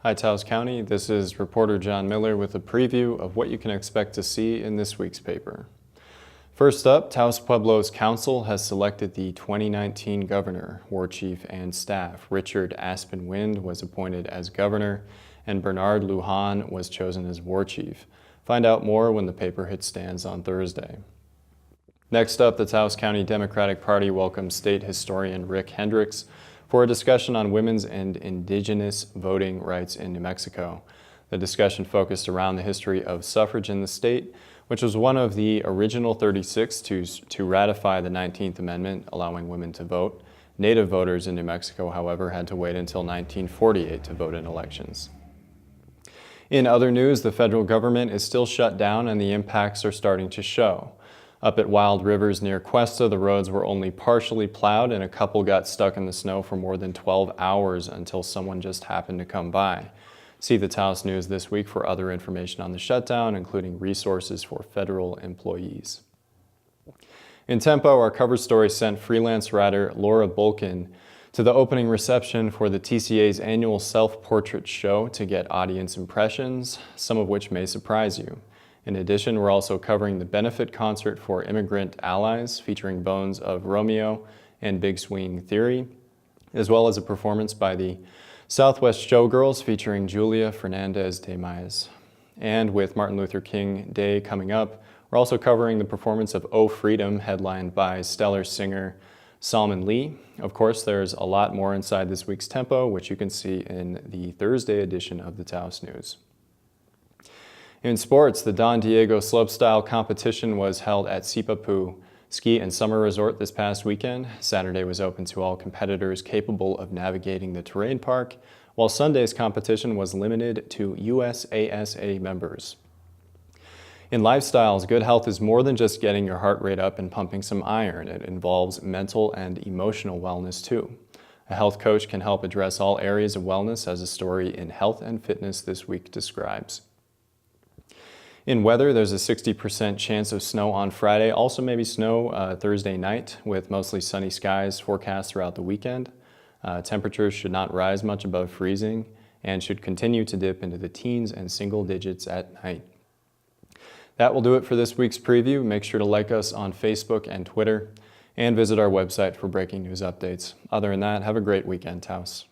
Hi Taos County, this is reporter John Miller with a preview of what you can expect to see in this week's paper. First up, Taos Pueblo's council has selected the 2019 governor. War Chief and staff Richard Aspen Wind was appointed as governor and Bernard Lujan was chosen as war chief. Find out more when the paper hits stands on Thursday. Next up, the Taos County Democratic Party welcomes state historian Rick Hendricks for a discussion on women's and indigenous voting rights in New Mexico. The discussion focused around the history of suffrage in the state, which was one of the original 36 to ratify the 19th Amendment, allowing women to vote. Native voters in New Mexico, however, had to wait until 1948 to vote in elections. In other news, the federal government is still shut down and the impacts are starting to show. Up at Wild Rivers near Cuesta, the roads were only partially plowed and a couple got stuck in the snow for more than 12 hours until someone just happened to come by. See the Taos News this week for other information on the shutdown, including resources for federal employees. In Tempo, our cover story sent freelance writer Laura Bulkin to the opening reception for the TCA's annual self-portrait show to get audience impressions, some of which may surprise you. In addition, we're also covering the benefit concert for immigrant allies featuring Bones of Romeo and Big Swing Theory, as well as a performance by the Southwest Showgirls featuring Julia Fernandez de Maes. And with Martin Luther King Day coming up, we're also covering the performance of Oh Freedom, headlined by stellar singer Salman Lee. Of course, there's a lot more inside this week's Tempo, which you can see in the Thursday edition of the Taos News. In sports, the Don Diego slopestyle competition was held at Sipapu Ski and Summer Resort this past weekend. Saturday was open to all competitors capable of navigating the terrain park, while Sunday's competition was limited to USASA members. In lifestyles, good health is more than just getting your heart rate up and pumping some iron. It involves mental and emotional wellness too. A health coach can help address all areas of wellness, as a story in Health and Fitness this week describes. In weather, there's a 60% chance of snow on Friday, also maybe snow Thursday night, with mostly sunny skies forecast throughout the weekend. Temperatures should not rise much above freezing and should continue to dip into the teens and single digits at night. That will do it for this week's preview. Make sure to like us on Facebook and Twitter, and visit our website for breaking news updates. Other than that, have a great weekend, Taos.